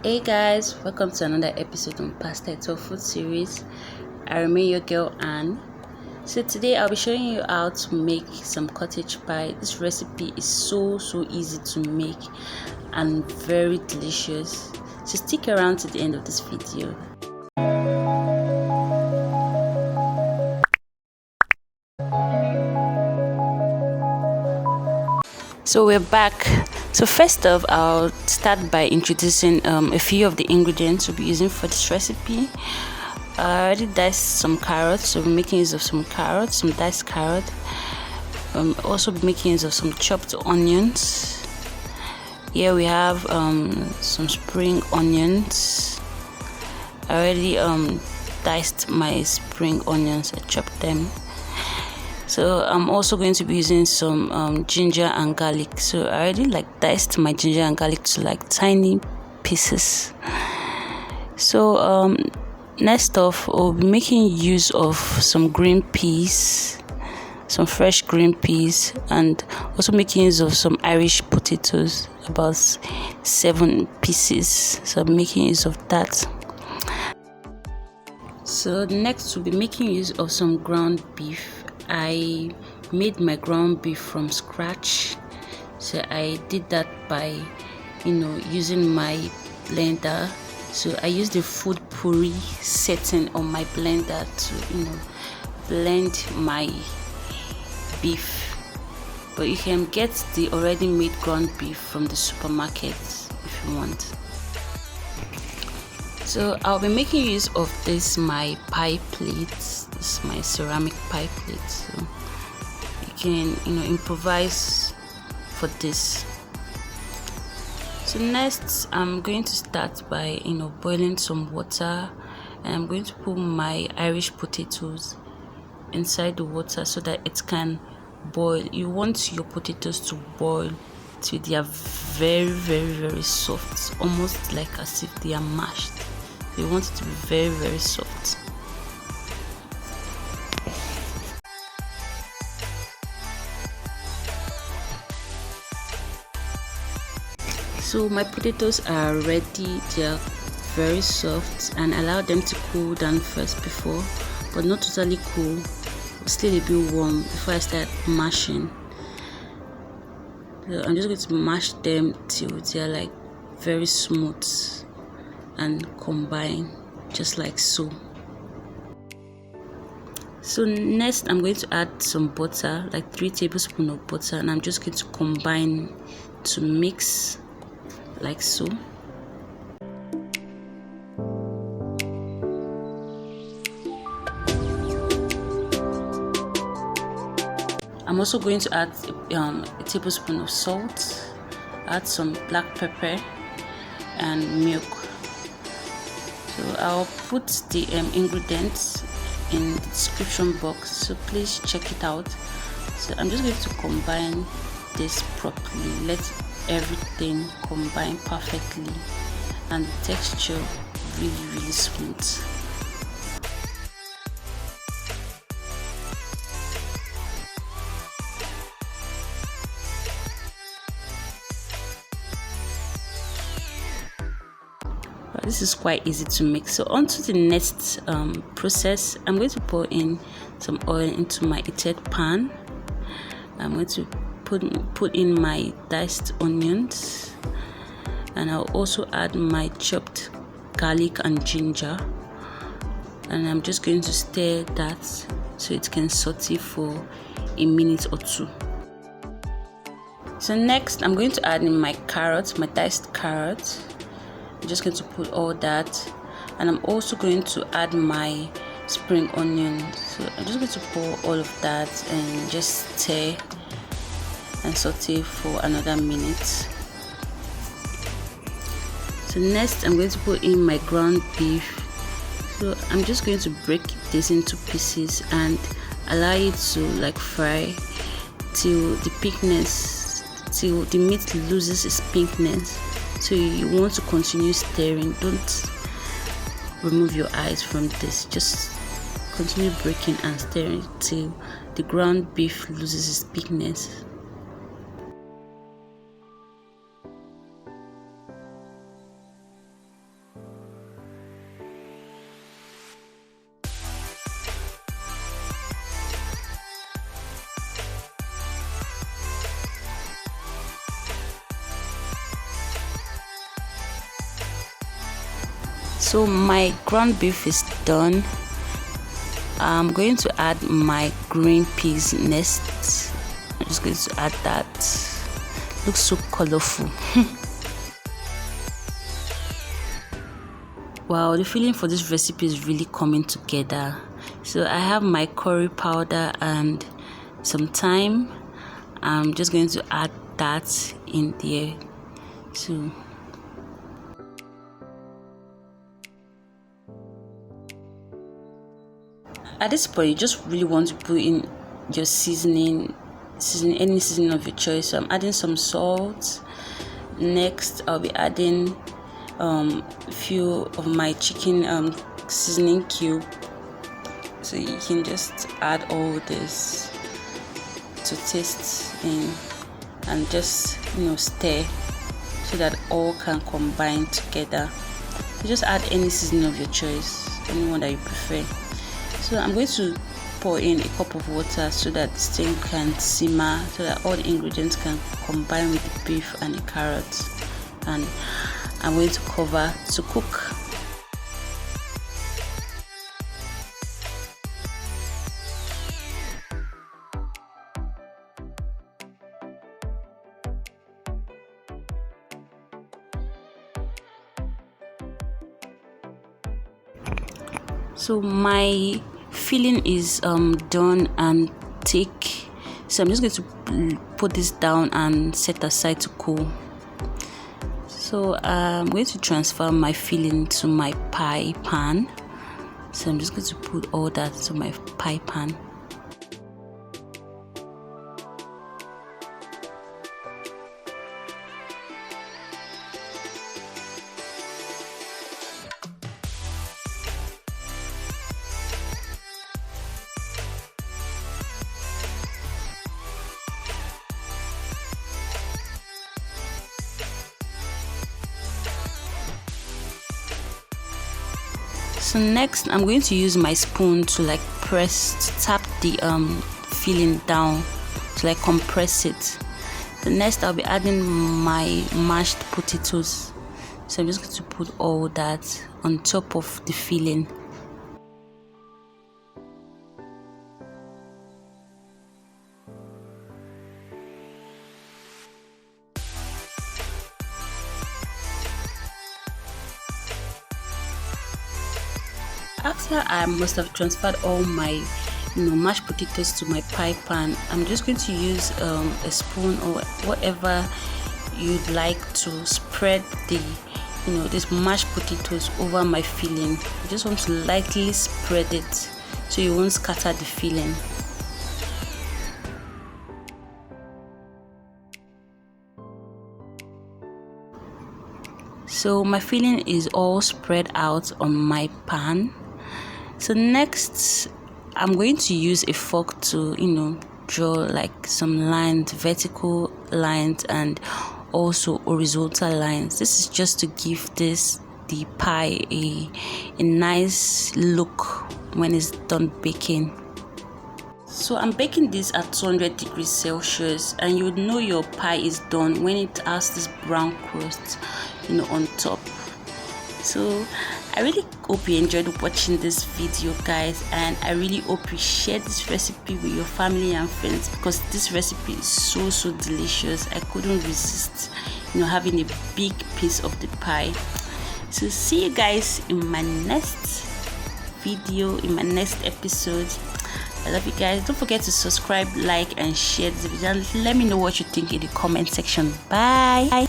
Hey guys, welcome to another episode on Pasta Talk Food series. I remain your girl Anne. So today I'll be showing you how to make some cottage pie. This recipe is so easy to make and very delicious. So stick around to the end of this video. So we're back. So first off, I'll start by introducing a few of the ingredients we'll be using for this recipe. I already diced some carrots, so we're making use of some carrots, some diced carrot. Also be making use of some chopped onions. Here we have some spring onions. I already diced my spring onions. I chopped them. So I'm also going to be using some ginger and garlic. So I already diced my ginger and garlic to tiny pieces. So next off, I'll be making use of some green peas, some fresh green peas, and also making use of some Irish potatoes, about 7 pieces. So I'm making use of that. So next we'll be making use of some ground beef. I made my ground beef from scratch, so I did that by using my blender. So I used the food puree setting on my blender to blend my beef, but you can get the already made ground beef from the supermarket if you want. So I'll be making use of my pie plate. This is my ceramic pie plate, so you can improvise for this. So next I'm going to start by boiling some water, and I'm going to put my Irish potatoes inside the water so that it can boil. You want your potatoes to boil till they are very soft, almost like as if they are mashed. You want it to be very soft. So my potatoes are ready. They are very soft, and allow them to cool down first but not totally cool, still a bit warm before I start mashing. So I'm just going to mash them till they are very smooth and combine just like so. So next I'm going to add some butter, 3 tablespoons of butter, and I'm just going to combine to mix like so. I'm also going to add a tablespoon of salt, add some black pepper and milk. So I'll put the ingredients in the description box, so please check it out. So I'm just going to combine this properly, let everything combine perfectly, and the texture really smooth. This is quite easy to make. So on to the next process. I'm going to pour in some oil into my heated pan. I'm going to put in my diced onions, and I'll also add my chopped garlic and ginger, and I'm just going to stir that so it can saute for a minute or two. So next I'm going to add in my carrots, my diced carrots. I'm just going to put all that, and I'm also going to add my spring onion. So I'm just going to pour all of that and just stir and saute for another minute. So next I'm going to put in my ground beef. So I'm just going to break this into pieces and allow it to fry till the meat loses its pinkness. So you want to continue stirring. Don't remove your eyes from this. Just continue breaking and stirring till the ground beef loses its pinkness. So my ground beef is done. I'm going to add my green peas next. I'm just going to add that. Looks so colorful. Wow, the feeling for this recipe is really coming together. So I have my curry powder and some thyme. I'm just going to add that in there too. At this point, you just really want to put in your seasoning, any seasoning of your choice. So I'm adding some salt. Next, I'll be adding a few of my chicken seasoning cube. So you can just add all this to taste in and just stir so that all can combine together. So just add any seasoning of your choice, anyone that you prefer. So I'm going to pour in a cup of water so that this thing can simmer, so that all the ingredients can combine with the beef and the carrots, and I'm going to cover to cook. So my filling is done and thick, so I'm just going to put this down and set aside to cool. So I'm going to transfer my filling to my pie pan. So I'm just going to put all that to my pie pan. So next, I'm going to use my spoon to tap the filling down to compress it. The next, I'll be adding my mashed potatoes. So I'm just going to put all that on top of the filling. After I must have transferred all my mashed potatoes to my pie pan, I'm just going to use a spoon or whatever you'd like to spread the these mashed potatoes over my filling. You just want to lightly spread it so you won't scatter the filling. So my filling is all spread out on my pan. So next, I'm going to use a fork to draw some lines, vertical lines and also horizontal lines. This is just to give the pie a nice look when it's done baking. So I'm baking this at 200 degrees Celsius, and you would know your pie is done when it has this brown crust on top. So I really hope you enjoyed watching this video, guys, and I really hope you share this recipe with your family and friends, because this recipe is so delicious. I couldn't resist having a big piece of the pie. So see you guys in my next video, in my next episode. I love you guys. Don't forget to subscribe, like and share this video, and let me know what you think in the comment section. Bye.